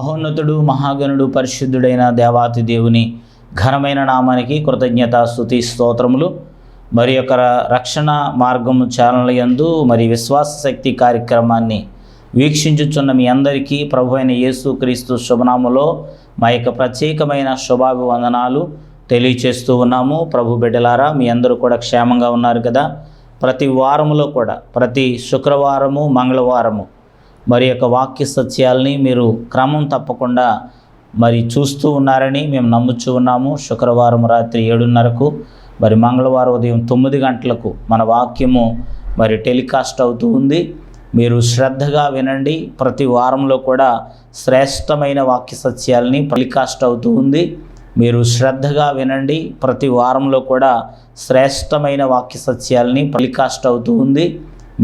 మహోన్నతుడు మహాగణుడు పరిశుద్ధుడైన దేవాతి దేవుని ఘనమైన నామానికి కృతజ్ఞత స్తుతి స్తోత్రములు. మరి యొక్క రక్షణ మార్గము ఛానల్ యందు మరి విశ్వాస శక్తి కార్యక్రమాన్ని వీక్షించుచున్న మీ అందరికీ ప్రభు అయిన యేసుక్రీస్తు శుభనామములో మా యొక్క ప్రత్యేకమైన శుభాభివందనాలు తెలియచేస్తూ ఉన్నాము. ప్రభు బిడ్డలారా, మీ అందరూ కూడా క్షేమంగా ఉన్నారు కదా? ప్రతి వారములో కూడా ప్రతి శుక్రవారము మంగళవారము మరి యొక్క వాక్య సత్యాల్ని మీరు క్రమం తప్పకుండా మరి చూస్తూ ఉన్నారని మేము నమ్ముచూ ఉన్నాము. శుక్రవారం రాత్రి 7:30కు మరి మంగళవారం ఉదయం 9 గంటలకు మన వాక్యము మరి టెలికాస్ట్ అవుతూ ఉంది. మీరు శ్రద్ధగా వినండి. ప్రతి వారంలో కూడా శ్రేష్టమైన వాక్య సత్యాల్ని టెలికాస్ట్ అవుతూ ఉంది. మీరు శ్రద్ధగా వినండి. ప్రతి వారంలో కూడా శ్రేష్టమైన వాక్య సత్యాల్ని టెలికాస్ట్ అవుతూ ఉంది.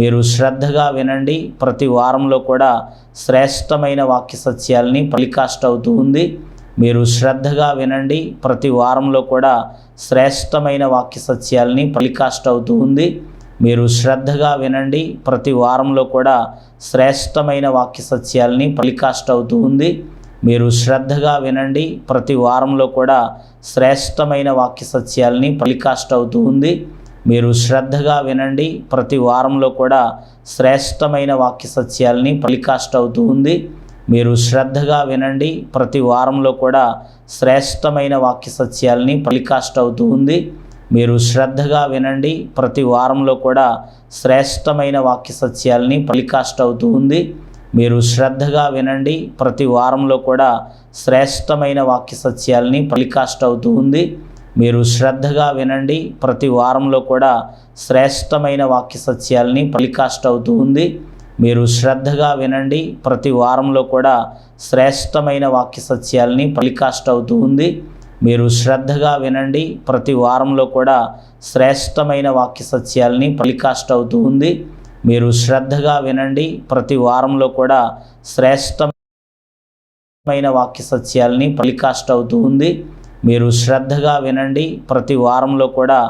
మీరు శ్రద్ధగా వినండి. ప్రతి వారంలో కూడా శ్రేష్టమైన వాక్య సత్యాల్ని టెలికాస్ట్ అవుతూ ఉంది. మీరు శ్రద్ధగా వినండి. ప్రతి వారంలో కూడా శ్రేష్టమైన వాక్య సత్యాల్ని టెలికాస్ట్ అవుతూ ఉంది. మీరు శ్రద్ధగా వినండి. ప్రతి వారంలో కూడా శ్రేష్టమైన వాక్య సత్యాల్ని టెలికాస్ట్ అవుతూ ఉంది. మీరు శ్రద్ధగా వినండి. ప్రతి వారంలో కూడా శ్రేష్టమైన వాక్య సత్యాల్ని టెలికాస్ట్ అవుతూ ఉంది. మీరు శ్రద్ధగా వినండి. ప్రతి వారంలో కూడా శ్రేష్టమైన వాక్య సత్యాల్ని టెలికాస్ట్ అవుతూ ఉంది. మీరు శ్రద్ధగా వినండి. ప్రతి వారంలో కూడా శ్రేష్టమైన వాక్య సత్యాల్ని టెలికాస్ట్ అవుతూ ఉంది. మీరు శ్రద్ధగా వినండి. ప్రతి వారంలో కూడా శ్రేష్టమైన వాక్య సత్యాల్ని టెలికాస్ట్ అవుతూ ఉంది. మీరు శ్రద్ధగా వినండి. ప్రతి వారంలో కూడా శ్రేష్టమైన వాక్య సత్యాల్ని టెలికాస్ట్ అవుతూ ఉంది. మీరు శ్రద్ధగా వినండి. ప్రతి వారంలో కూడా శ్రేష్టమైన వాక్య సత్యాల్ని టెలికాస్ట్ అవుతూ ఉంది. మీరు శ్రద్ధగా వినండి. ప్రతి వారంలో కూడా శ్రేష్టమైన వాక్య సత్యాల్ని టెలికాస్ట్ అవుతూ ఉంది. మీరు శ్రద్ధగా వినండి. ప్రతి వారంలో కూడా శ్రేష్టమైన వాక్య సత్యాల్ని టెలికాస్ట్ అవుతూ ఉంది. మీరు శ్రద్ధగా వినండి. ప్రతి వారంలో కూడా శ్రేష్టమైన వాక్య సత్యాల్ని టెలికాస్ట్ అవుతూ ఉంది. మీరు శ్రద్ధగా వినండి. ప్రతి వారంలో కూడా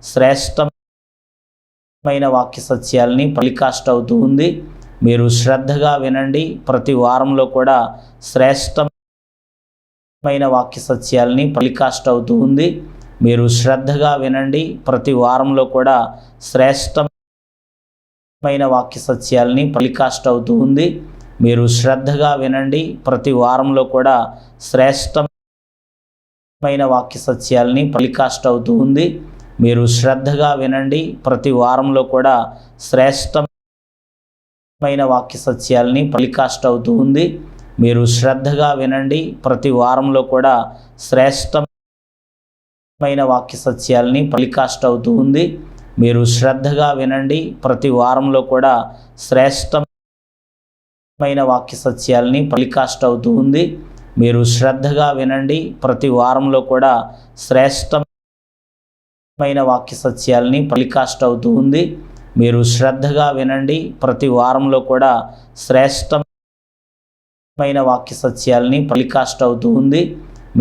శ్రేష్టమైన వాక్య సత్యాల్ని టెలికాస్ట్ అవుతూ ఉంది. మీరు శ్రద్ధగా వినండి. ప్రతి వారంలో కూడా శ్రేష్టమైన వాక్య సత్యాల్ని టెలికాస్ట్ అవుతూ ఉంది. మీరు శ్రద్ధగా వినండి. ప్రతి వారంలో కూడా శ్రేష్టమైన వాక్య సత్యాల్ని టెలికాస్ట్ అవుతూ ఉంది. మీరు శ్రద్ధగా వినండి. ప్రతి వారంలో కూడా శ్రేష్టమైన వాక్య సత్యాల్ని టెలికాస్ట్ అవుతూ ఉంది. మీరు శ్రద్ధగా వినండి. ప్రతి వారంలో కూడా శ్రేష్టమైన వాక్య సత్యాల్ని టెలికాస్ట్ అవుతూ ఉంది. మీరు శ్రద్ధగా వినండి. ప్రతి వారంలో కూడా శ్రేష్టమైన వాక్య సత్యాల్ని టెలికాస్ట్ అవుతూ ఉంది. మీరు శ్రద్ధగా వినండి. ప్రతి వారంలో కూడా శ్రేష్టమైన వాక్య సత్యాల్ని టెలికాస్ట్ అవుతూ ఉంది. మీరు శ్రద్ధగా వినండి. ప్రతి వారంలో కూడా శ్రేష్టమైన వాక్య సత్యాల్ని టెలికాస్ట్ అవుతూ ఉంది. మీరు శ్రద్ధగా వినండి. ప్రతి వారంలో కూడా శ్రేష్టమైన వాక్య సత్యాల్ని టెలికాస్ట్ అవుతూ ఉంది.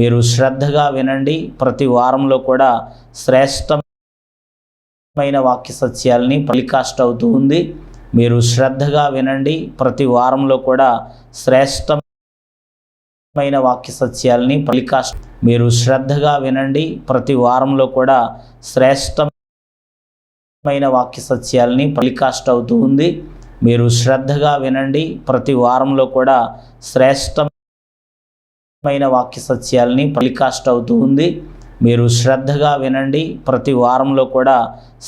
మీరు శ్రద్ధగా వినండి. ప్రతి వారంలో కూడా శ్రేష్టమైన వాక్య సత్యాల్ని టెలికాస్ట్ అవుతూ ఉంది. మీరు శ్రద్ధగా వినండి. ప్రతి వారంలో కూడా శ్రేష్టమైన వాక్య సత్యాల్ని టెలికాస్ట్. మీరు శ్రద్ధగా వినండి. ప్రతి వారంలో కూడా శ్రేష్టమైన వాక్య సత్యాల్ని టెలికాస్ట్ అవుతూ ఉంది. మీరు శ్రద్ధగా వినండి. ప్రతి వారంలో కూడా శ్రేష్టమైన వాక్య సత్యాల్ని టెలికాస్ట్ అవుతూ ఉంది. మీరు శ్రద్ధగా వినండి. ప్రతి వారంలో కూడా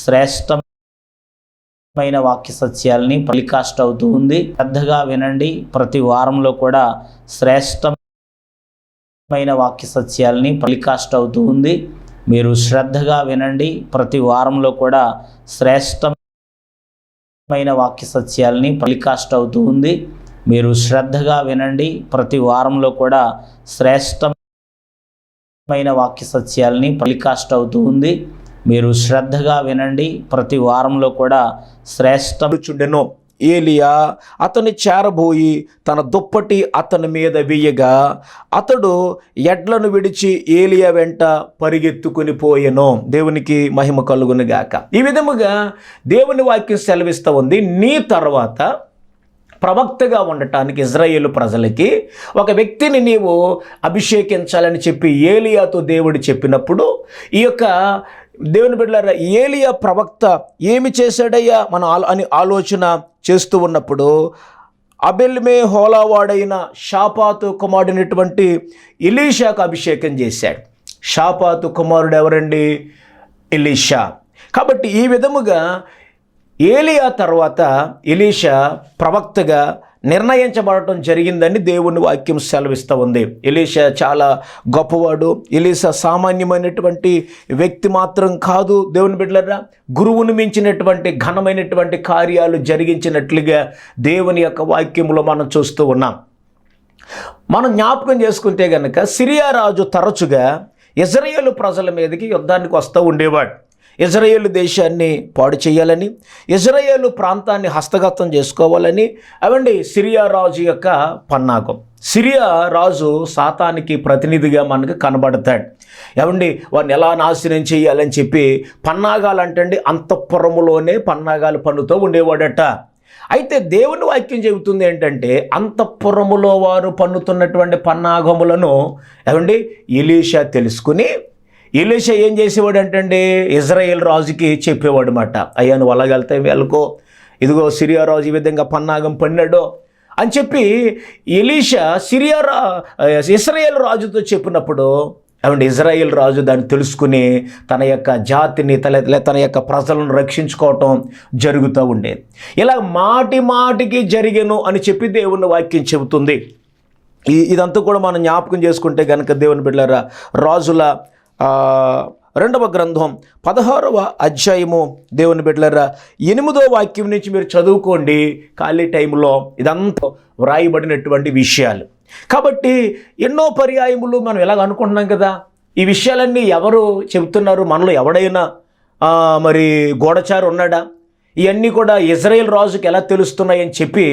శ్రేష్టమైన వాక్య సత్యాల్ని టెలికాస్ట్ అవుతూ ఉంది. శ్రద్ధగా వినండి. ప్రతి వారంలో కూడా శ్రేష్టమైన వాక్య సత్యాల్ని టెలికాస్ట్ అవుతూ ఉంది. మీరు శ్రద్ధగా వినండి. ప్రతి వారంలో కూడా శ్రేష్టమైన వాక్య సత్యాల్ని టెలికాస్ట్ అవుతూ ఉంది. మీరు శ్రద్ధగా వినండి. ప్రతి వారంలో కూడా శ్రేష్టమైన వాక్య సత్యాల్ని టెలికాస్ట్ అవుతూ ఉంది. మీరు శ్రద్ధగా వినండి. ప్రతి వారంలో కూడా శ్రేష్టచుండెను. ఏలియా అతని చేరబోయి తన దుప్పటి అతని మీద వేయగా అతడు ఎడ్లను విడిచి ఏలియా వెంట పరిగెత్తుకుని పోయెను. దేవునికి మహిమ కలుగును గాక. ఈ విధముగా దేవుని వాక్యం సెలవిస్తూ ఉంది, నీ తర్వాత ప్రవక్తగా ఉండటానికి ఇజ్రాయేలు ప్రజలకి ఒక వ్యక్తిని నీవు అభిషేకించాలని చెప్పి ఏలియాతో దేవుడు చెప్పినప్పుడు ఈ యొక్క దేవుని బిడ్డలారా ఏలియా ప్రవక్త ఏమి చేశాడయ్యా అని ఆలోచన చేస్తూ ఉన్నప్పుడు అబెల్మే హోలావాడైన షాపాతు కుమారుడైనటువంటి ఎలీషాకు అభిషేకం చేశాడు. షాపాతు కుమారుడు ఎవరండి? ఎలీషా. కాబట్టి ఈ విధముగా ఏలియా తర్వాత ఎలీషా ప్రవక్తగా నిర్ణయించబడటం జరిగిందని దేవుని వాక్యం సెలవిస్తూ ఉంది. ఎలీషా చాలా గొప్పవాడు. ఎలీషా సామాన్యమైనటువంటి వ్యక్తి మాత్రం కాదు. దేవుని బిడ్డలారా, గురువును మించినటువంటి ఘనమైనటువంటి కార్యాలు జరిగించినట్లుగా దేవుని యొక్క వాక్యంలో మనం చూస్తూ ఉన్నాం. మనం జ్ఞాపకం చేసుకుంటే కనుక సిరియా రాజు తరచుగా ఇజ్రాయేలు ప్రజల మీదకి యుద్ధానికి వస్తూ ఉండేవాడు. ఇజ్రాయేలు దేశాన్ని పాడు చేయాలని, ఇజ్రాయేలు ప్రాంతాన్ని హస్తగతం చేసుకోవాలని అవండి సిరియా రాజు యొక్క పన్నాగం. సిరియా రాజు సాతానికి ప్రతినిధిగా మనకు కనబడతాడు. ఏమండి వాడిని ఎలా నాశనం చేయాలని చెప్పి పన్నాగాలంటండి అంతఃపురములోనే పన్నాగాలు పన్నుతూ ఉండేవాడట. అయితే దేవుని వాక్యం చెబుతుంది ఏంటంటే అంతఃపురములో వారు పన్నుతున్నటువంటి పన్నాగములను ఏమండి ఎలీషా తెలుసుకుని ఎలీషా ఏం చేసేవాడు అంటే ఇజ్రాయేల్ రాజుకి చెప్పేవాడు మాట. అయ్యా నువ్వు అలాగెళ్తే వెళ్ళకో, ఇదిగో సిరియా రాజు ఈ విధంగా పన్నాగం పన్నాడో అని చెప్పి ఎలీషా ఇశ్రాయేల్ రాజుతో చెప్పినప్పుడు ఏమంటే ఇజ్రాయేల్ రాజు దాన్ని తెలుసుకుని తన యొక్క జాతిని తన యొక్క ప్రజలను రక్షించుకోవటం జరుగుతూ ఉండేది. ఇలా మాటి మాటికి జరిగెను అని చెప్పి దేవుని వాక్యం చెబుతుంది. ఇదంతా కూడా మనం జ్ఞాపకం చేసుకుంటే కనుక దేవుని బిడ్డలారా రాజుల 2వ గ్రంథం 16వ అధ్యాయము దేవుని బిడ్డలారా 8వ వాక్యం నుంచి మీరు చదువుకోండి ఖాళీ టైంలో. ఇదంతా వ్రాయబడినటువంటి విషయాలు. కాబట్టి ఎన్నో పర్యాయములు మనం ఎలాగ అనుకుంటున్నాం కదా, ఈ విషయాలన్నీ ఎవరు చెబుతున్నారు? మనలో ఎవడైనా మరి గూఢచారు ఉన్నాడా? ఇవన్నీ కూడా ఇజ్రాయేల్ రాజుకి ఎలా తెలుస్తున్నాయని చెప్పి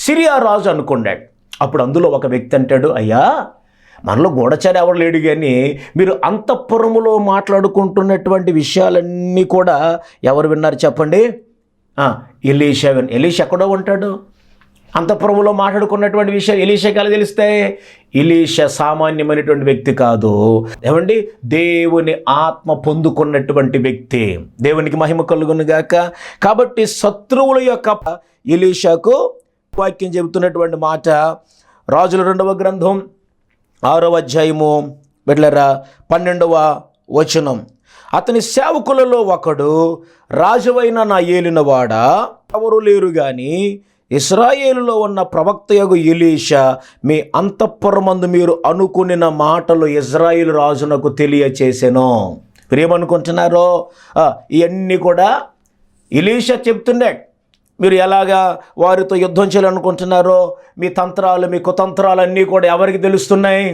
సిరియా రాజు అనుకున్నాడు. అప్పుడు అందులో ఒక వ్యక్తి అంటాడు, అయ్యా మనలో గూఢచారి ఎవరు లేడు, కానీ మీరు అంతఃపురములో మాట్లాడుకుంటున్నటువంటి విషయాలన్నీ కూడా ఎవరు విన్నారు చెప్పండి? ఎలీషా. ఎలీషా ఎక్కడో ఉంటాడు. అంతఃపురములో మాట్లాడుకున్నటువంటి విషయాలు ఎలీషాకి ఎలా తెలుస్తాయి? ఎలీషా సామాన్యమైనటువంటి వ్యక్తి కాదు. ఏమండి దేవుని ఆత్మ పొందుకున్నటువంటి వ్యక్తి. దేవునికి మహిమ కలుగును గాక. కాబట్టి శత్రువుల యొక్క ఎలీషాకు వాక్యం చెబుతున్నటువంటి మాట రాజుల 2వ గ్రంథం 6వ అధ్యాయము బిడ్డలారా 12వ వచనం. అతని సేవకులలో ఒకడు, రాజువైన నా ఏలినవాడా ఎవరు లేరు గాని ఇశ్రాయేలులో ఉన్న ప్రవక్తయగు ఎలీషా మీ అంతఃపురమందు మీరు అనుకునిన మాటలు ఇజ్రాయేలు రాజునకు తెలియచేసెను. మీరేమనుకుంటున్నారో ఇవన్నీ కూడా ఎలీషా చెప్తున్నాడు. మీరు ఎలాగా వారితో యుద్ధం చేయాలనుకుంటున్నారో మీ తంత్రాలు మీ కుతంత్రాలు అన్నీ కూడా ఎవరికి తెలుస్తున్నాయి?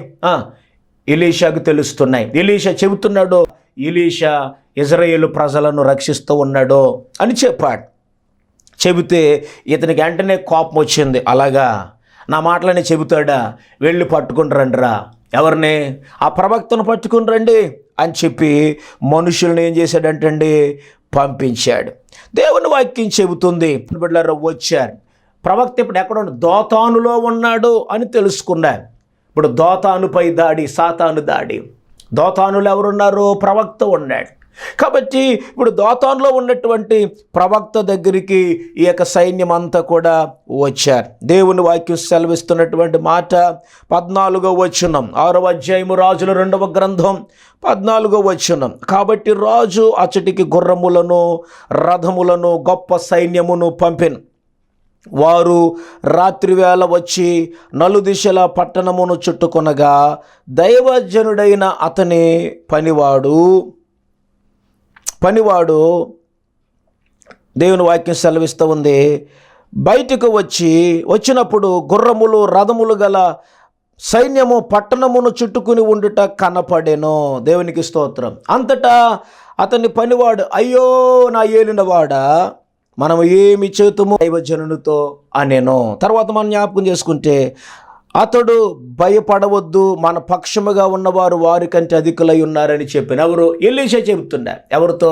ఎలీషాకు తెలుస్తున్నాయి. ఎలీషా చెబుతున్నాడు, ఎలీషా ఇజ్రాయేలు ప్రజలను రక్షిస్తూ ఉన్నాడు అని చెప్పాడు. చెబితే ఇతనికి వెంటనే కోపం వచ్చింది. అలాగా నా మాటలనే చెబుతాడా? వెళ్ళి పట్టుకుని రండిరా. ఎవరిని? ఆ ప్రవక్తను పట్టుకుని రండి అని చెప్పి మనుషులను ఏం చేశాడంటండి? పంపించాడు. దేవుని వాక్యం చెబుతుంది బిడ్డలారా వచ్చారు. ప్రవక్త ఇప్పుడు ఎక్కడ దోతానులో ఉన్నాడు అని తెలుసుకున్నారు. ఇప్పుడు దోతానుపై దాడి, సాతాను దాడి. దోతానులో ఎవరున్నారు? ప్రవక్త ఉన్నాడు. కాబట్టి ఇప్పుడు దోతానులో ఉన్నటువంటి ప్రవక్త దగ్గరికి ఈ యొక్క సైన్యం అంతా కూడా వచ్చారు. దేవుని వాక్యం సెలవిస్తున్నటువంటి మాట 14వ వచనం 6వ అధ్యాయము రాజుల 2వ గ్రంథం 14వ వచనం. కాబట్టి రాజు అచ్చటికి గుర్రములను రథములను గొప్ప సైన్యమును పంపెను. వారు రాత్రివేళ వచ్చి నలుదిశల పట్టణమును చుట్టుకొనగా దైవజనుడైన అతని పనివాడు దేవుని వాక్యం సెలవిస్తూ ఉంది, బయటకు వచ్చినప్పుడు గుర్రములు రథములు గల సైన్యము పట్టణమును చుట్టుకుని ఉండుట కనపడెను. దేవునికి స్తోత్రం. అంతటా అతని పనివాడు, అయ్యో నా ఏలినవాడా మనం ఏమి చేతుము దైవజనునితో అనేను. తర్వాత మనం జ్ఞాపకం చేసుకుంటే అతడు భయపడవద్దు, మన పక్షముగా ఉన్నవారు వారి కంటే అధికులై ఉన్నారని చెప్పిన ఎవరు? ఎలీషా చెబుతున్నారు. ఎవరితో?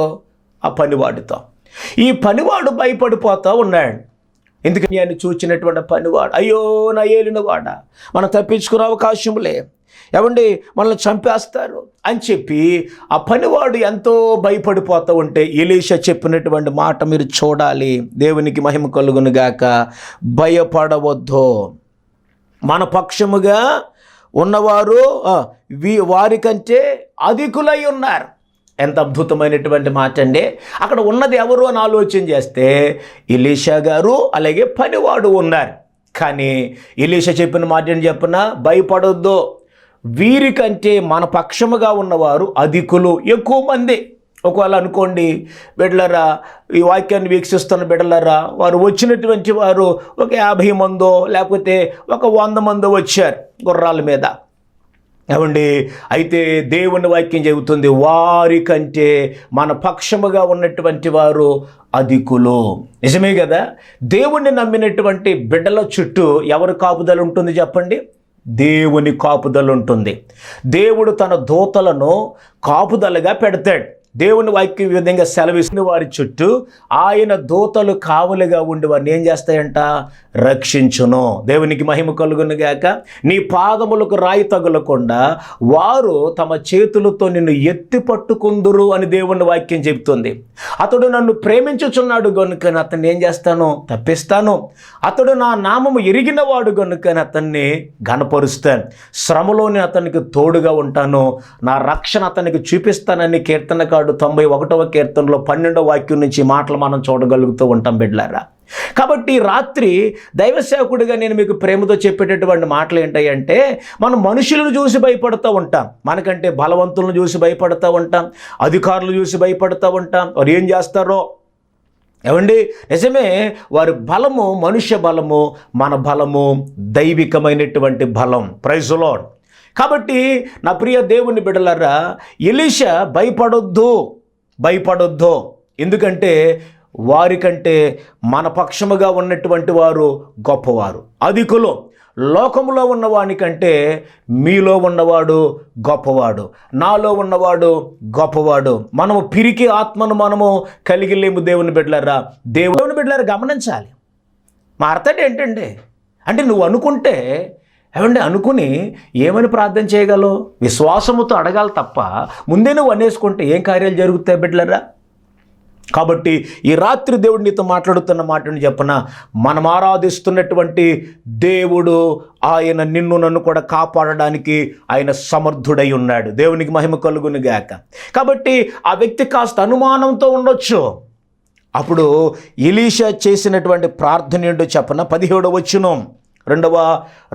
ఆ పనివాడితో. ఈ పనివాడు భయపడిపోతూ ఉన్నాడు. ఎందుకని ఆయన చూచినటువంటి పనివాడు, అయ్యో నా ఏలినవాడ, మనం తప్పించుకునే అవకాశంలే, ఏమండి మనల్ని చంపేస్తారు అని చెప్పి ఆ పనివాడు ఎంతో భయపడిపోతూ ఉంటే ఎలీషా చెప్పినటువంటి మాట మీరు చూడాలి. దేవునికి మహిమ కలుగును గాక. భయపడవద్దు, మన పక్షముగా ఉన్నవారు వారికంటే అధికులై ఉన్నారు. ఎంత అద్భుతమైనటువంటి మాట అండి. అక్కడ ఉన్నది ఎవరు అని ఆలోచన చేస్తే ఎలీషా గారు అలాగే పనివాడు ఉన్నారు. కానీ ఎలీషా చెప్పిన మాట ఏంటి చెప్పిన, భయపడొద్దు, వీరికంటే మన పక్షముగా ఉన్నవారు అధికులు, ఎక్కువ మంది. ఒకవేళ అనుకోండి బిడ్డలారా, ఈ వాక్యాన్ని వీక్షిస్తున్న బిడ్డలారా, వారు వచ్చినటువంటి వారు ఒక 50 మందో లేకపోతే ఒక 100 మందో వచ్చారు గుర్రాల మీద. ఏమండి, అయితే దేవుని వాక్యం చెబుతుంది వారికంటే మన పక్షముగా ఉన్నటువంటి వారు అధికులు. నిజమే కదా. దేవుణ్ణి నమ్మినటువంటి బిడ్డల చుట్టూ ఎవరి కాపుదల ఉంటుంది చెప్పండి? దేవుని కాపుదల ఉంటుంది. దేవుడు తన దూతలను కాపుదలగా పెడతాడు. దేవుని వాక్యం ఈ విధంగా సెలవిస్తున్న వారి చుట్టూ ఆయన దూతలు కావలిగా ఉండి వారిని ఏం చేస్తాయంట? రక్షించును. దేవునికి మహిమ కలుగును గాక. నీ పాదములకు రాయి తగులకుండా వారు తమ చేతులతో నిన్ను ఎత్తి పట్టుకుందురు అని దేవుని వాక్యం చెబుతుంది. అతడు నన్ను ప్రేమించుచున్నాడు గనుక అతన్ని ఏం చేస్తాను? తప్పిస్తాను. అతడు నా నామము ఎరిగిన వాడు గనుక అతన్ని ఘనపరుస్తాను. శ్రమలోని అతనికి తోడుగా ఉంటాను, నా రక్షణ అతనికి చూపిస్తానని కీర్తనకాడు 91వ కీర్తనలో 12వ వాక్యం నుంచి మాటలు మనం చూడగలుగుతూ ఉంటాం బిడ్డలారా. కాబట్టి రాత్రి దైవసేవకుడిగా నేను మీకు ప్రేమతో చెప్పేటటువంటి మాటలు ఏంటంటే, మనం మనుషులను చూసి భయపడుతూ ఉంటాం, మనకంటే బలవంతులను చూసి భయపడుతూ ఉంటాం, అధికారులు చూసి భయపడుతూ ఉంటాం. వారు ఏం చేస్తారో ఏమండి, నిజమే, వారి బలము మనుష్య బలము, మన బలము దైవికమైనటువంటి బలం. Praise the Lord. కాబట్టి నా ప్రియ దేవుని బిడ్డలారా, ఎలీషా భయపడొద్దు. ఎందుకంటే వారికంటే మన పక్షముగా ఉన్నటువంటి వారు గొప్పవారు, అధికులు. లోకములో ఉన్నవానికంటే మీలో ఉన్నవాడు గొప్పవాడు, నాలో ఉన్నవాడు గొప్పవాడు. మనము పిరికి ఆత్మను మనము కలిగి లేము. దేవుని బిడ్డలారా, దేవుని బిడ్డలారా గమనించాలి. మా అర్థం ఏంటంటే, అంటే నువ్వు అనుకుంటే ఏమండి, అనుకుని ఏమని ప్రార్థన చేయగలవు? విశ్వాసముతో అడగాలి తప్ప ముందే నువ్వు అనేసుకుంటే ఏం కార్యాలు జరుగుతాయి బిడ్డలారా? కాబట్టి ఈ రాత్రి దేవుడు నీతో మాట్లాడుతున్న మాటని చెప్పన, మనం ఆరాధిస్తున్నటువంటి దేవుడు ఆయన నిన్ను నన్ను కూడా కాపాడడానికి ఆయన సమర్థుడై ఉన్నాడు. దేవునికి మహిమ కలుగును గాక. కాబట్టి ఆ వ్యక్తి కాస్త అనుమానంతో ఉండొచ్చు. అప్పుడు ఎలీషా చేసినటువంటి ప్రార్థన ఏంటో చెప్పన, 17వ వచనం,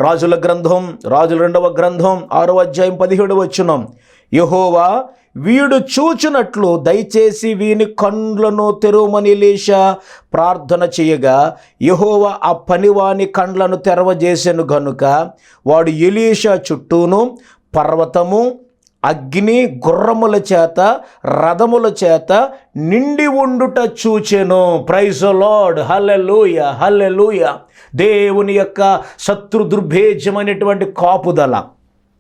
రాజుల 2వ గ్రంథం 6వ అధ్యాయం 17వ వచనం. యెహోవా వీడు చూచునట్లు దయచేసి వీని కండ్లను తెరవమని ఎలీషా ప్రార్థన చేయగా యెహోవా ఆ పనివాని కండ్లను తెరవజేసెను గనుక వాడు ఎలీషా చుట్టూను పర్వతము, అగ్ని, గుర్రముల చేత, రథముల చేత నిండి ఉండుట చూచెను. Praise the Lord. Hallelujah, hallelujah. దేవుని యొక్క శత్రు దుర్భేద్యమైనటువంటి కాపుదల,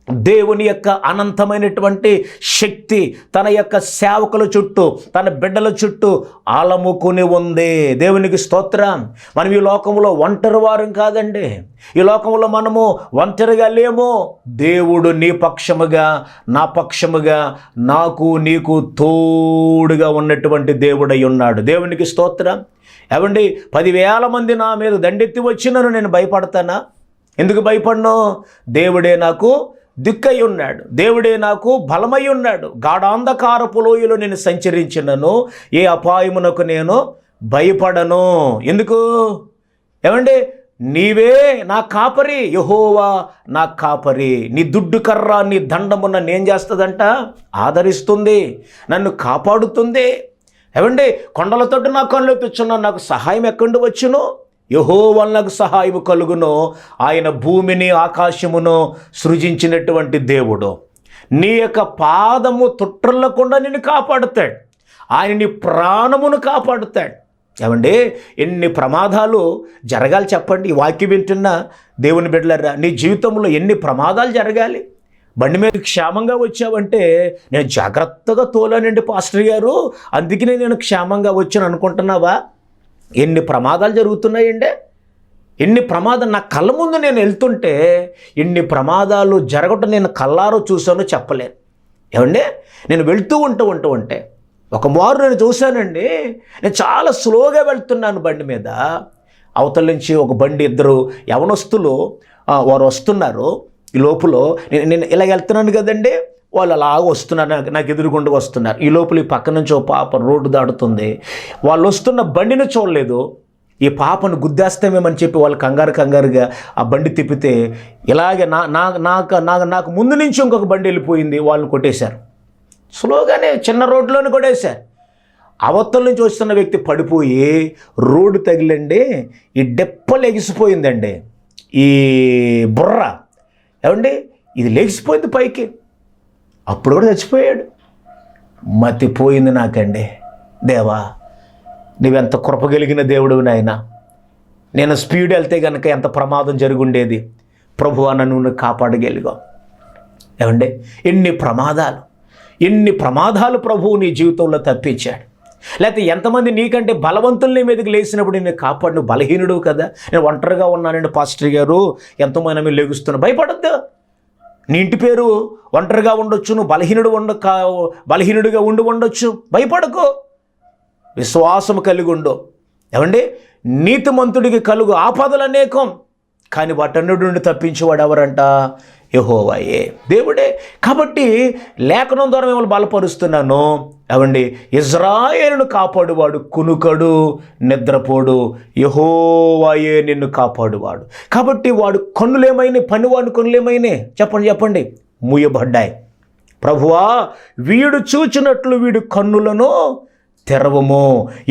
దేవుని యొక్క అనంతమైనటువంటి శక్తి తన యొక్క సేవకుల చుట్టూ, తన బిడ్డల చుట్టూ ఆలముకుని ఉంది. దేవునికి స్తోత్రం. మనం ఈ లోకంలో ఒంటరి వారం కాదండి. ఈ లోకంలో మనము ఒంటరిగా లేము. దేవుడు నీ పక్షముగా, నా పక్షముగా, నాకు నీకు తోడుగా ఉన్నటువంటి దేవుడై ఉన్నాడు. దేవునికి స్తోత్రం. ఏమండి, 10,000 మంది నా మీద దండెత్తి వచ్చినను నేను భయపడతానా? ఎందుకు భయపడను? దేవుడే నాకు దిక్కై ఉన్నాడు, దేవుడే నాకు బలమై ఉన్నాడు. గాఢాంధకారపు లోయలో నేను సంచరించినను ఏ అపాయమునకు నేను భయపడను. ఎందుకు? ఏమండి, నీవే నా కాపరి, యెహోవా నా కాపరి. నీ దుడ్డు కర్ర, నీ దండము నన్ను ఏం చేస్తుందంట? ఆదరిస్తుంది, నన్ను కాపాడుతుంది. ఏమండి, కొండలతోటి నా కళ్ళు ఎత్తుచున్నాను, నాకు సహాయం ఎక్కడి వచ్చును? యెహోవా నాకు సహాయము కలుగును. ఆయన భూమిని ఆకాశమును సృజించినటువంటి దేవుడు. నీ యొక్క పాదము తొట్టిల్లకుండా నిన్ను కాపాడుతాడు. ఆయన నీ ప్రాణమును కాపాడుతాడు. ఏమండి, ఎన్ని ప్రమాదాలు జరగాలి చెప్పండి. ఈ వాక్యం వింటున్న దేవుని బిడ్డలారా, నీ జీవితంలో ఎన్ని ప్రమాదాలు జరగాలి? బండి మీద క్షేమంగా వచ్చావంటే నేను జాగ్రత్తగా తోలానండి పాస్టర్ గారు, అందుకనే నేను క్షేమంగా వచ్చాను అనుకుంటున్నావా? ఎన్ని ప్రమాదాలు జరుగుతున్నాయండి. ఎన్ని ప్రమాదం నా కళ్ళ ముందు నేను వెళ్తుంటే ఎన్ని ప్రమాదాలు జరగటం నేను కళ్ళారో చూశానో చెప్పలేను. ఏమండి, నేను వెళ్తూ ఉంటే ఒక మారు నేను చూశానండి. నేను చాలా స్లోగా వెళ్తున్నాను బండి మీద. అవతల నుంచి ఒక బండి ఇద్దరు యవనస్తులు వారు వస్తున్నారు. ఈ లోపల నేను ఇలా వెళ్తున్నాను కదండి, వాళ్ళు అలాగ వస్తున్నారు, నాకు ఎదురుగుండా వస్తున్నారు. ఈ లోపల ఈ పక్క నుంచి ఓ పాప రోడ్డు దాటుతుంది. వాళ్ళు వస్తున్న బండిని చూడలేదు. ఈ పాపను గుద్దేస్తామేమని చెప్పి వాళ్ళు కంగారుగా ఆ బండి తిప్పితే ఇలాగే నాకు ముందు నుంచి ఇంకొక బండి వెళ్ళిపోయింది. వాళ్ళని కొట్టేశారు. స్లోగానే చిన్న రోడ్లోనే కొట్టేశారు. అవతల నుంచి వస్తున్న వ్యక్తి పడిపోయి రోడ్డు తగిలండి ఈ డెప్పలు ఎగిసిపోయిందండి. ఈ బుర్ర ఏమండి ఇది లెగిసిపోయింది పైకి. అప్పుడు కూడా చచ్చిపోయాడు. మతిపోయింది నాకండి. దేవా, నువ్వెంత కృపగలిగిన దేవుడు నాయన. నేను స్పీడ్ వెళ్తే కనుక ఎంత ప్రమాదం జరుగుండేది. ప్రభువా, నన్ను కాపాడగలిగావు. ఏమండి, ఎన్ని ప్రమాదాలు ప్రభువు నీ జీవితంలో తప్పించాడు. లేకపోతే ఎంతమంది నీకంటే బలవంతుల్ని మీదకి లేచినప్పుడు నేను కాపాడు. నువ్వు బలహీనుడు కదా, నేను ఒంటరిగా ఉన్నానండి పాస్టర్ గారు, ఎంతోమంది మీరు లెగుస్తున్నా. భయపడద్దు. నీ ఇంటి పేరు ఒంటరిగా ఉండొచ్చు, నువ్వు బలహీనుడిగా ఉండొచ్చు. భయపడకు, విశ్వాసం కలిగి ఉండు. ఏమండి, నీతిమంతుడికి కలుగు ఆపదలు అనేకం, కానీ వాటన్నిటి నుండి తప్పించేవాడు ఎవరంట? యెహోవాయే, దేవుడే. కాబట్టి లేఖనం ద్వారా మిమ్మల్ని బలపరుస్తున్నాను. ఏమండి, ఇజ్రాయేలును కాపాడువాడు కునుకడు, నిద్రపోడు, యెహోవాయే నిన్ను కాపాడువాడు. కాబట్టి వాడు కన్నులేమైనాయి, పనివాడు కన్నులేమైనాయి చెప్పండి, మూయబడ్డాయి. ప్రభువా, వీడు చూచినట్లు వీడు కన్నులను తెరవము.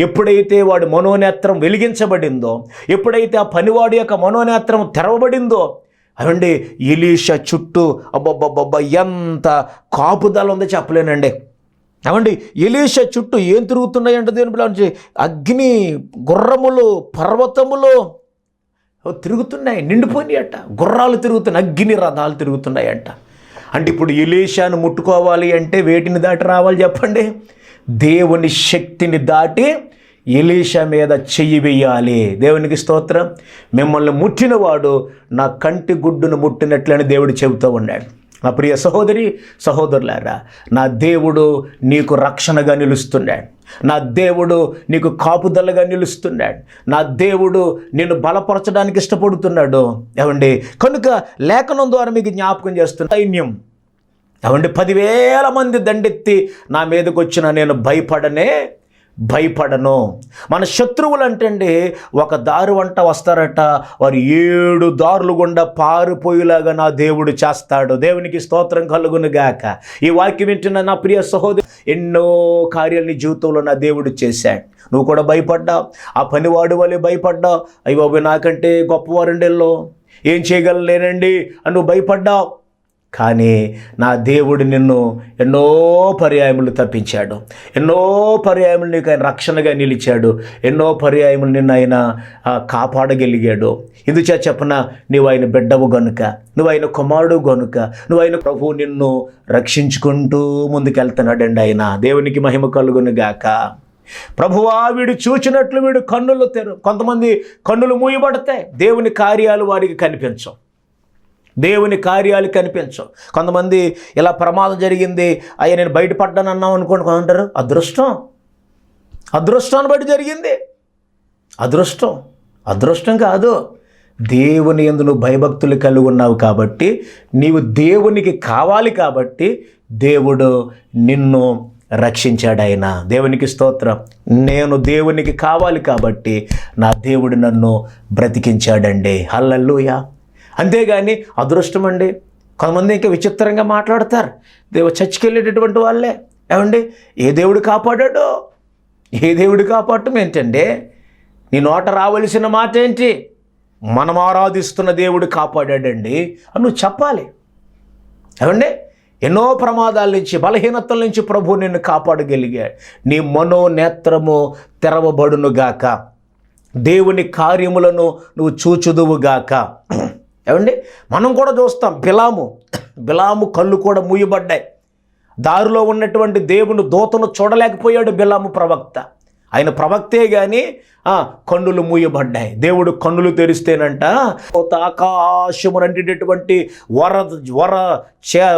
ఎప్పుడైతే వాడి మనోనేత్రం వెలిగించబడిందో, ఎప్పుడైతే ఆ పనివాడి యొక్క మనోనేత్రం తెరవబడిందో, అవండి ఎలీషా చుట్టూ అబ్బబ్బబ్బబ్బా ఎంత కాపుదల ఉందో చెప్పలేనండి. అవండి ఎలీషా చుట్టూ ఏం తిరుగుతున్నాయంటే దేని పిల్లలు అగ్ని గుర్రములు పర్వతములు తిరుగుతున్నాయి, నిండిపోయినాయట. గుర్రాలు తిరుగుతున్నాయి, అగ్ని రథాలు తిరుగుతున్నాయంట. అంటే ఇప్పుడు ఎలీషాను ముట్టుకోవాలి అంటే వేటిని దాటి రావాలి చెప్పండి? దేవుని శక్తిని దాటి ఎలీషా మీద చెయ్యి వేయాలి. దేవునికి స్తోత్రం. మిమ్మల్ని ముట్టినవాడు నా కంటి గుడ్డును ముట్టినట్లని దేవుడు చెబుతూ ఉన్నాడు. నా ప్రియ సహోదరులారా, నా దేవుడు నీకు రక్షణగా నిలుస్తున్నాడు. నా దేవుడు నీకు కాపుదలగా నిలుస్తున్నాడు. నా దేవుడు నిన్ను బలపరచడానికి ఇష్టపడుతున్నాడు. ఏమండి, కనుక లేఖనం ద్వారా మీకు జ్ఞాపకం చేస్తున్న సైన్యం ఏమండి 10,000 మంది దండెత్తి నా మీదకి వచ్చిన నేను భయపడను. మన శత్రువులు అంటండి ఒక దారి వంట వస్తారట, వారు 7 దారులు గుండా పారిపోయేలాగా నా దేవుడు చేస్తాడు. దేవునికి స్తోత్రం కలుగును గాక. ఈ వాక్యం వింటున్న నా ప్రియ సహోదరు, ఎన్నో కార్యాలు నీ జీవితంలో నా దేవుడు చేశాడు. నువ్వు కూడా భయపడ్డావు, ఆ పనివాడు వలె భయపడ్డావు. అయ్య బాబు, నాకంటే గొప్పవారండెల్లో ఏం చేయగలలేనండి అని నువ్వు భయపడ్డావు. కానీ నా దేవుడు నిన్ను ఎన్నో పర్యాయములు తప్పించాడు. ఎన్నో పర్యాయములు నీకు ఆయన రక్షణగా నిలిచాడు. ఎన్నో పర్యాయములు నిన్ను ఆయన కాపాడగలిగాడు. ఇందుచేత చెప్పన, నువ్వు ఆయన బిడ్డవు గనుక, నువ్వు ఆయన కుమారుడు గనుక, నువ్వు ఆయన ప్రభువు నిన్ను రక్షించుకుంటూ ముందుకెళ్తున్నాడండి ఆయన. దేవునికి మహిమ కలుగును గాక. ప్రభువా, వీడు చూచినట్లు వీడు కన్నులు కొంతమంది కన్నులు మూయబడతాయి, దేవుని కార్యాలు వారికి కనిపించవు. కొంతమంది ఇలా ప్రమాదం జరిగింది, అయ్యా నేను బయటపడ్డాను అన్నాం అనుకోండి, కొంటారు అదృష్టాన్ని బట్టి జరిగింది. అదృష్టం కాదు, దేవుని యందు నువ్వు భయభక్తులు కలిగి ఉన్నావు కాబట్టి, నీవు దేవునికి కావాలి కాబట్టి దేవుడు నిన్ను రక్షించాడు ఆయన. దేవునికి స్తోత్రం. నేను దేవునికి కావాలి కాబట్టి నా దేవుడు నన్ను బ్రతికించాడండి. హల్లెలూయా. అంతేగాని అదృష్టం అండి. కొంతమంది ఇంకా విచిత్రంగా మాట్లాడతారు. చర్చికి వెళ్ళేటటువంటి వాళ్ళే, ఏమండి ఏ దేవుడు కాపాడటం ఏంటండి? నీ నోట రావలసిన మాట ఏంటి? మనం ఆరాధిస్తున్న దేవుడు కాపాడాడండి అని నువ్వు చెప్పాలి. ఏమండి, ఎన్నో ప్రమాదాల నుంచి, బలహీనతల నుంచి ప్రభు నిన్ను కాపాడగలిగాడు. నీ మనోనేత్రము తెరవబడునుగాక, దేవుని కార్యములను నువ్వు చూచుదువుగాక. ఏమండి, మనం కూడా చూస్తాం, బిలాము కళ్ళు కూడా మూయబడ్డాయి. దారిలో ఉన్నటువంటి దేవుని దూతను చూడలేకపోయాడు బిలాము ప్రవక్త. ఆయన ప్రవక్తే కానీ కన్నులు మూయబడ్డాయి. దేవుడు కన్నులు తెరిస్తేనంట ఆకాశమునంటినటువంటి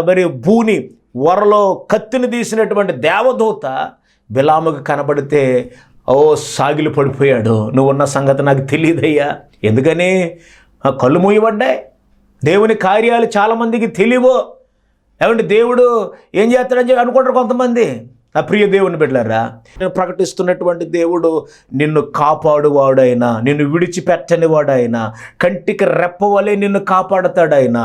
మరి భూని వరలో కత్తిని తీసినటువంటి దేవదూత బిలాముకు కనబడితే సాగిలు పడిపోయాడు. నువ్వున్న సంగతి నాకు తెలియదయ్యా. ఎందుకని కళ్ళు మూయబడ్డాయి. దేవుని కార్యాలు చాలామందికి తెలియవు. ఏమంటే దేవుడు ఏం చేస్తాడని చెప్పి అనుకుంటారు కొంతమంది. నా ప్రియ దేవుని బిడ్డలారా, నేను ప్రకటిస్తున్నటువంటి దేవుడు నిన్ను కాపాడువాడైనా, నిన్ను విడిచిపెట్టని వాడైనా, కంటికి రెప్పవలే నిన్ను కాపాడుతాడైనా,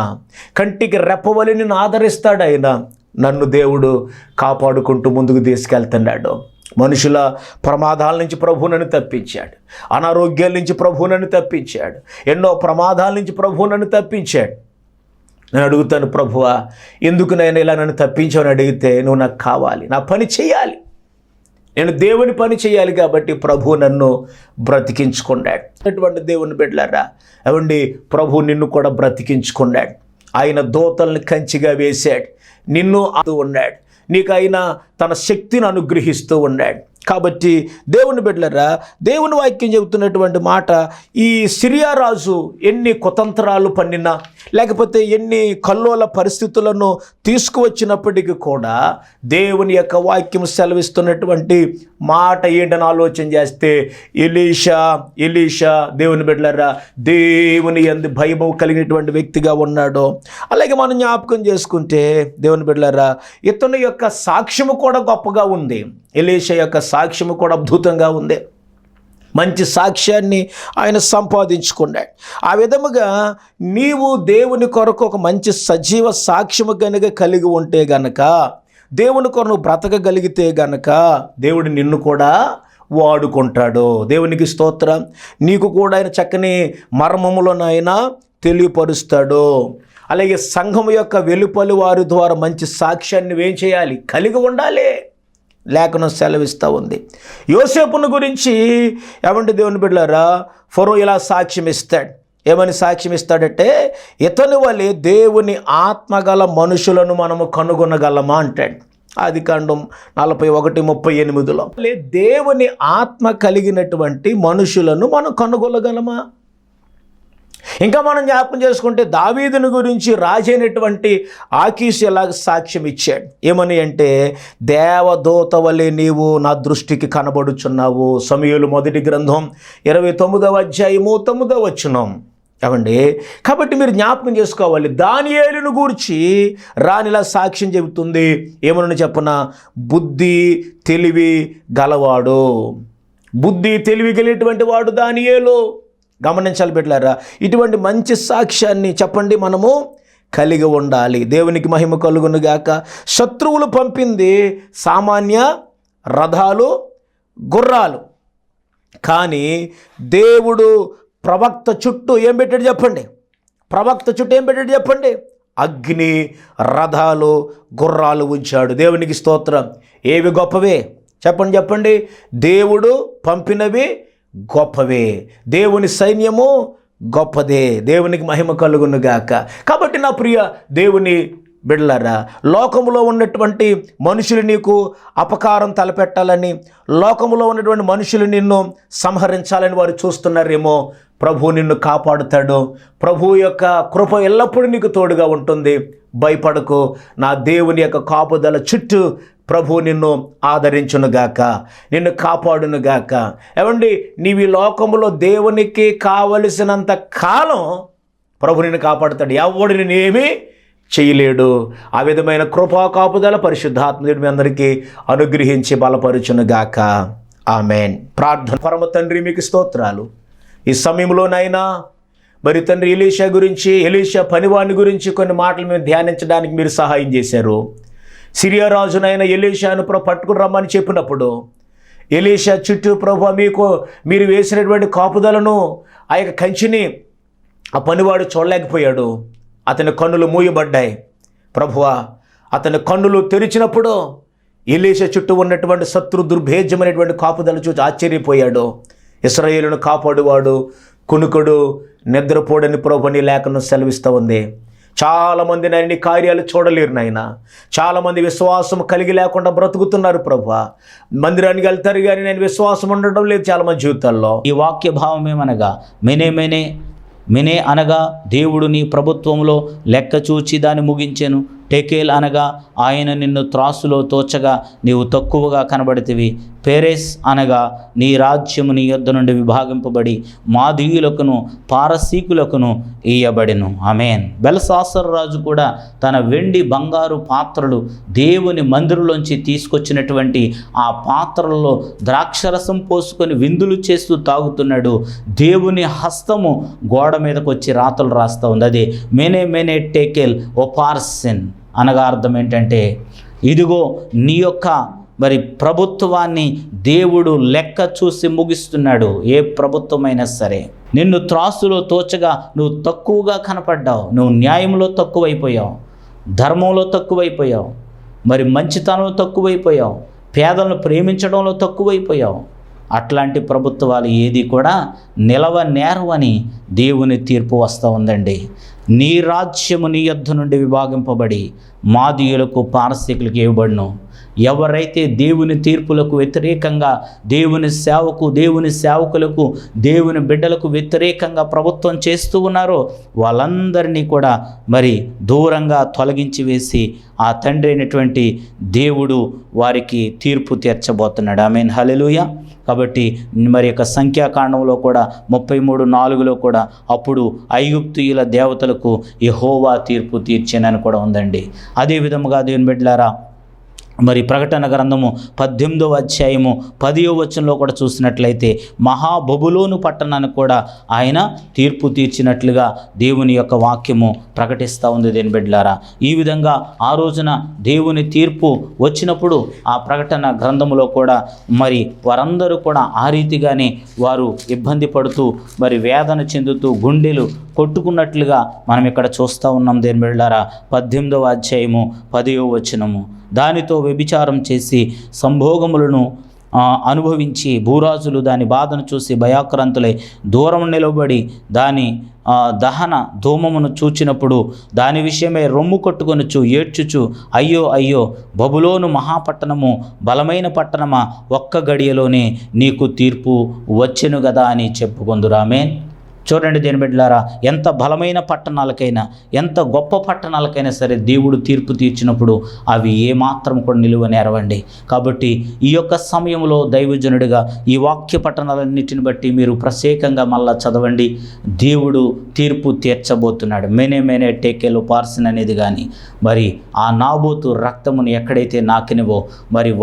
కంటికి రెప్పవలే నిన్ను ఆదరిస్తాడైనా. నన్ను దేవుడు కాపాడుకుంటూ ముందుకు తీసుకెళ్తున్నాడు. మనుషుల ప్రమాదాల నుంచి ప్రభు నన్ను తప్పించాడు. అనారోగ్యాల నుంచి ప్రభు నన్ను తప్పించాడు. ఎన్నో ప్రమాదాల నుంచి ప్రభు నన్ను తప్పించాడు. నేను అడుగుతాను, ప్రభువా ఎందుకు నేను ఇలా నన్ను తప్పించావని అడిగితే, నువ్వు నాకు కావాలి, నా పని చేయాలి, నేను దేవుని పని చేయాలి. కాబట్టి ప్రభు నన్ను బ్రతికించుకున్నాడు. అటువంటి దేవుని బిడ్డలారా, అవండి ప్రభు నిన్ను కూడా బ్రతికించుకున్నాడు. ఆయన దూతల్ని కంచిగా వేశాడు. నిన్ను ఉన్నాడు. నీకు ఆయన తన శక్తిని అనుగ్రహిస్తూ ఉన్నాడు. కాబట్టి దేవుని బిడ్డలారా, దేవుని వాక్యం చెబుతున్నటువంటి మాట, ఈ సిరియా రాజు ఎన్ని కుతంత్రాలు పన్నినా, లేకపోతే ఎన్ని కల్లోల పరిస్థితులను తీసుకువచ్చినప్పటికీ కూడా దేవుని యొక్క వాక్యం సెలవిస్తున్నటువంటి మాట ఏంటని ఆలోచన చేస్తే, ఎలీషా దేవుని బిడ్డలారా దేవుని యందు భయము కలిగినటువంటి వ్యక్తిగా ఉన్నాడు. అలాగే మనం జ్ఞాపకం చేసుకుంటే దేవుని బిడ్డలారా, ఇతని యొక్క సాక్ష్యము కూడా గొప్పగా ఉంది. ఎలీషా యొక్క సాక్ష్యము కూడా అద్భుతంగా ఉంది. మంచి సాక్ష్యాన్ని ఆయన సంపాదించుకున్నాడు. ఆ విధముగా నీవు దేవుని కొరకు ఒక మంచి సజీవ సాక్ష్యము కనుక కలిగి ఉంటే గనక, దేవుని కొరకు బ్రతకగలిగితే గనక, దేవుడు నిన్ను కూడా వాడుకుంటాడు. దేవునికి స్తోత్రం. నీకు కూడా ఆయన చక్కని మర్మములనైనా తెలియపరుస్తాడు. అలాగే సంఘం యొక్క వెలుపలి వారి ద్వారా మంచి సాక్ష్యాన్ని ఏం చేయాలి? కలిగి ఉండాలి. లేఖనం సెలవిస్తూ ఉంది. యోసేపును గురించి ఏమంటే దేవుని బిడ్డలారా, ఫరో ఇలా సాక్ష్యం ఇస్తాడు. ఏమని సాక్ష్యం ఇస్తాడంటే, ఇతని వలె దేవుని ఆత్మగల మనుషులను మనము కనుగొనగలమా అంటాడు. ఆదికాండం 41:38లో దేవుని ఆత్మ కలిగినటువంటి మనుషులను మనం కనుగొనగలమా? ఇంకా మనం జ్ఞాపకం చేసుకుంటే దావీదుని గురించి రాజైనటువంటి ఆకీషు ఎలాగ సాక్ష్యం ఇచ్చాడు. ఏమని అంటే, దేవదూత వలె నీవు నా దృష్టికి కనబడుచున్నావు. సమూయేలు మొదటి గ్రంథం 29వ అధ్యాయము 9వ వచనం. ఏమండి, కాబట్టి మీరు జ్ఞాపకం చేసుకోవాలి, దానియేలును గూర్చి రానిలా సాక్ష్యం చెబుతుంది. ఏమని చెప్పన, బుద్ధి తెలివి గలవాడు. బుద్ధి తెలివి కలిగినటువంటి వాడు దానియేలు. గమనించాలి బిడ్డలారా, ఇటువంటి మంచి సాక్ష్యాన్ని చెప్పండి మనము కలిగి ఉండాలి. దేవునికి మహిమ కలుగును గాక. శత్రువులు పంపింది సామాన్య రథాలు, గుర్రాలు, కానీ దేవుడు ప్రవక్త చుట్టూ ఏం పెట్టాడు చెప్పండి? ప్రవక్త చుట్టూ ఏం పెట్టాడు చెప్పండి? అగ్ని, రథాలు, గుర్రాలు ఉంచాడు. దేవునికి స్తోత్రం. ఏవి గొప్పవే చెప్పండి. దేవుడు పంపినవి గొప్పవే. దేవుని సైన్యము గొప్పదే. దేవునికి మహిమ కలుగును గాక. కాబట్టి నా ప్రియ దేవుని బిడ్డలారా, లోకములో ఉన్నటువంటి మనుషులు నీకు అపకారం తలపెట్టాలని, లోకములో ఉన్నటువంటి మనుషులు నిన్ను సంహరించాలని వారు చూస్తున్నారేమో. ప్రభు నిన్ను కాపాడుతాడు. ప్రభు యొక్క కృప ఎల్లప్పుడూ నీకు తోడుగా ఉంటుంది. భయపడకు. నా దేవుని యొక్క కాపుదల చుట్టూ ప్రభు నిన్ను ఆదరించునుగాక, నిన్ను కాపాడునుగాక. ఏమండి, నీవి లోకములో దేవునికి కావలసినంత కాలం ప్రభు నిన్ను కాపాడుతాడు. ఎవడు నిన్ను ఏమీ చేయలేడు. ఆ విధమైన కృపా కాపుదల పరిశుద్ధాత్మ మీ అందరికీ అనుగ్రహించి బలపరుచునుగాక. ఆమెన్. ప్రార్థన. పరమ తండ్రి, మీకు స్తోత్రాలు. ఈ సమయంలోనైనా మరి తండ్రి ఎలీషా పనివాని గురించి కొన్ని మాటలు మేము ధ్యానించడానికి మీరు సహాయం చేశారు. సిరియా రాజునైనా ఎలీషాను పట్టుకుని రమ్మని చెప్పినప్పుడు ఎలీషా చుట్టూ ప్రభు మీరు వేసినటువంటి కాపుదలను, ఆ యొక్క కంచిని ఆ పనివాడు చూడలేకపోయాడు. అతని కన్నులు మూయబడ్డాయి. ప్రభువా, అతని కన్నులు తెరిచినప్పుడు ఎలీషా చుట్టూ ఉన్నటువంటి శత్రు దుర్భేద్యమైనటువంటి కాపుదల చూసి ఆశ్చర్యపోయాడు. ఇశ్రాయేలును కాపాడువాడు కునుకుడు నిద్రపోడని ప్రభు నీ లేఖను సెలవిస్తూ ఉంది. చాలామంది నాయన నీ కార్యాలు చూడలేరు నాయన. చాలామంది విశ్వాసం కలిగి లేకుండా బ్రతుకుతున్నారు ప్రభువా. మందిరానికి వెళ్తారు కానీ నేను విశ్వాసం ఉండడం లేదు చాలామంది జీవితాల్లో. ఈ వాక్య భావం ఏమనగా మెనే అనగా దేవుడు నీ ప్రభుత్వంలో లెక్క చూచి దాన్ని ముగించెను. టెకేల్ అనగా ఆయన నిన్ను త్రాసులో తోచగా నీవు తక్కువగా కనబడితివి. పెరెస్ అనగా నీ రాజ్యము నీ యొద్ద నుండి విభాగింపబడి మాదీయులకును పారసీకులకును ఇయ్యబడెను. ఆమేన్. బెల్షాస్సరు రాజు కూడా తన వెండి బంగారు పాత్రలు దేవుని మందిరంలోంచి తీసుకొచ్చినటువంటి ఆ పాత్రలలో ద్రాక్షరసం పోసుకొని విందులు చేస్తూ తాగుతున్నాడు. దేవుని హస్తము గోడ మీదకి వచ్చి రాతలు రాస్తూ ఉంది. అదే మెనే టెకేల్ ఓపార్సెన్ అనగా అర్థం ఏంటంటే, ఇదిగో నీ యొక్క ప్రభుత్వాన్ని దేవుడు లెక్క చూసి ముగిస్తున్నాడు. ఏ ప్రభుత్వమైనా సరే నిన్ను త్రాసులో తోచగా నువ్వు తక్కువగా కనపడ్డావు. నువ్వు న్యాయంలో తక్కువైపోయావు, ధర్మంలో తక్కువైపోయావు, మంచితనంలో తక్కువైపోయావు, పేదలను ప్రేమించడంలో తక్కువైపోయావు. అట్లాంటి ప్రభుత్వాలు ఏది కూడా నిలవనేరవని దేవుని తీర్పు వస్తూ ఉందండి. నీ రాజ్యము నీ యొద్ద నుండి విభాగింపబడి మాదీయులకు పారసీకులకు ఇవ్వబడును. ఎవరైతే దేవుని తీర్పులకు వ్యతిరేకంగా దేవుని సేవకులకు దేవుని బిడ్డలకు వ్యతిరేకంగా ప్రభుత్వం చేస్తూ ఉన్నారో వాళ్ళందరినీ కూడా దూరంగా తొలగించి వేసి ఆ తండ్రి అయినటువంటి దేవుడు వారికి తీర్పు తీర్చబోతున్నాడు. ఆమేన్. హల్లెలూయా. కాబట్టి యొక్క సంఖ్యాకాండంలో కూడా 33:4లో కూడా అప్పుడు ఐగుప్తీయుల దేవతలకు యెహోవా తీర్పు తీర్చెనని కూడా ఉందండి. అదే విధముగా దేవుని బిడ్డలారా ప్రకటన గ్రంథము 18వ అధ్యాయము 10వ వచనంలో కూడా చూసినట్లయితే మహాబబులోను పట్టణానికి కూడా ఆయన తీర్పు తీర్చినట్లుగా దేవుని యొక్క వాక్యము ప్రకటిస్తూ ఉంది. దేని బిడ్డలారా, ఈ విధంగా ఆ రోజున దేవుని తీర్పు వచ్చినప్పుడు ఆ ప్రకటన గ్రంథములో కూడా వారందరూ కూడా ఆ రీతిగానే వారు ఇబ్బంది పడుతూ వేదన చెందుతూ గుండెలు కొట్టుకున్నట్లుగా మనం ఇక్కడ చూస్తూ ఉన్నాం. దేని బిడ్డలారా, 18వ అధ్యాయము 10వ వచనము, దానితో వ్యభిచారం చేసి సంభోగములను అనుభవించి భూరాజులు దాని బాధను చూసి భయాక్రాంతులై దూరం నిలబడి దాని దహన ధూమమును చూచినప్పుడు దాని విషయమై రొమ్ము కొట్టుకొనుచు ఏడ్చుచు అయ్యో అయ్యో బబులోను మహాపట్టణము బలమైన పట్టణమా, ఒక్క గడియలోనే నీకు తీర్పు వచ్చెను గదా అని చెప్పుకొందురామే. చూడండి దేని బిడ్డలారా, ఎంత బలమైన పట్టణాలకైనా ఎంత గొప్ప పట్టణాలకైనా సరే దేవుడు తీర్పు తీర్చినప్పుడు అవి ఏమాత్రం కూడా నిలువనేరవండి. కాబట్టి ఈ యొక్క సమయంలో దైవజనుడిగా ఈ వాక్య పట్టణాలన్నిటిని బట్టి మీరు ప్రత్యేకంగా మళ్ళా చదవండి. దేవుడు తీర్పు తీర్చబోతున్నాడు. మెనే టెకేల్ ఓపార్సెన్ అనేది కానీ ఆ నాబోతు రక్తమును ఎక్కడైతే నాకినవో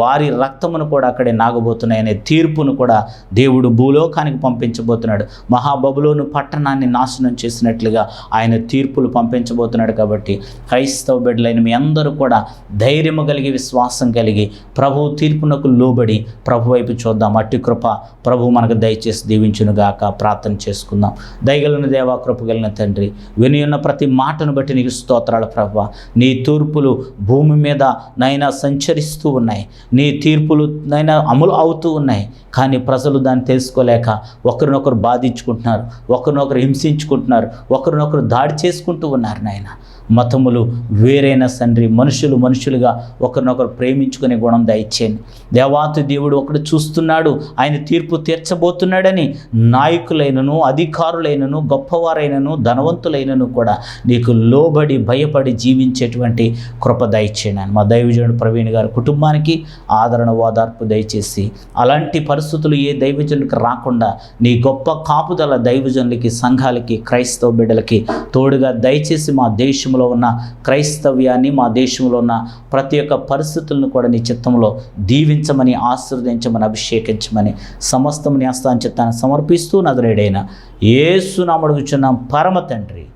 వారి రక్తమును కూడా అక్కడే నాగబోతున్నాయనే తీర్పును కూడా దేవుడు భూలోకానికి పంపించబోతున్నాడు. మహాబబులోను పట్టణాన్ని నాశనం చేసినట్లుగా ఆయన తీర్పులు పంపించబోతున్నాడు. కాబట్టి క్రైస్తవ బిడ్డలైన మీ అందరూ కూడా ధైర్యము కలిగి విశ్వాసం కలిగి ప్రభు తీర్పునకు లోబడి ప్రభు వైపు చూద్దాం. అట్టి కృప ప్రభు మనకు దయచేసి దీవించునుగాక. ప్రార్థన చేసుకుందాం. దయగలిగిన దేవా, కృపగలిగిన తండ్రి, విని ఉన్న ప్రతి మాటను బట్టి నీకు స్తోత్రాలు ప్రభువా. నీ తీర్పులు భూమి మీద నైనా సంచరిస్తూ ఉన్నాయి, నీ తీర్పులు నైనా అమలు అవుతూ ఉన్నాయి. కానీ ప్రజలు దాన్ని తెలుసుకోలేక ఒకరినొకరు బాధించుకుంటున్నారు, ఒకరినొకరు హింసించుకుంటున్నారు, ఒకరినొకరు దాడి చేసుకుంటూ ఉన్నారు. నాయన మతములు వేరైన తండ్రి, మనుషులుగా ఒకరినొకరు ప్రేమించుకునే గుణం దయచేయండి. దేవాతి దేవుడు ఒకడు చూస్తున్నాడు, ఆయన తీర్పు తీర్చబోతున్నాడని నాయకులైనను అధికారులైనను గొప్పవారైనను ధనవంతులైనను కూడా నీకు లోబడి భయపడి జీవించేటువంటి కృప దయచేయండి. మా దైవజనుడు ప్రవీణ్ గారి కుటుంబానికి ఆదరణ ఓదార్పు దయచేసి అలాంటి పరిస్థితులు ఏ దైవజనుడికి రాకుండా నీ గొప్ప కాపుదల దైవజనులకి, సంఘాలకి, క్రైస్తవ బిడ్డలకి తోడుగా దయచేసి మా దేశంలో ఉన్న క్రైస్తవ్యాన్ని, మా దేశంలో ఉన్న ప్రతి ఒక్క పరిస్థితులను కూడా నీ చిత్తంలో దీవించమని, ఆశీర్వదించమని, అభిషేకించమని సమస్తం నీ హస్తాన్ని చిత్తాన్ని సమర్పిస్తూ నజరేయుడైన యేసు నామమున అడుగుచున్నాం పరమ తండ్రి.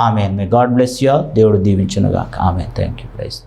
Amen. May God bless you. దేవుడు దీవించునుగాక. ఆమేన్. Thank you. ప్రైజ్.